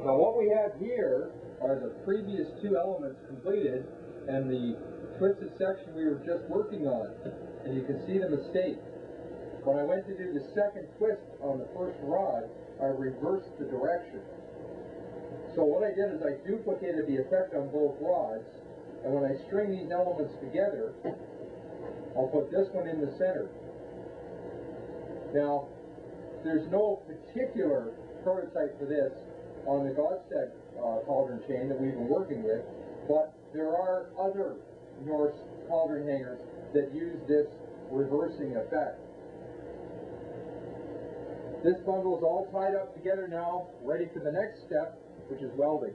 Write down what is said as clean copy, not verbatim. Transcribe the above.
Now what we have here are the previous two elements completed and the twisted section we were just working on. And you can see the mistake. When I went to do the second twist on the first rod, I reversed the direction. So what I did is I duplicated the effect on both rods, and when I string these elements together, I'll put this one in the center. Now, there's no particular prototype for this on the Godstad cauldron chain that we've been working with, but there are other Norse cauldron hangers that use this reversing effect. This bundle is all tied up together now, ready for the next step, which is welding.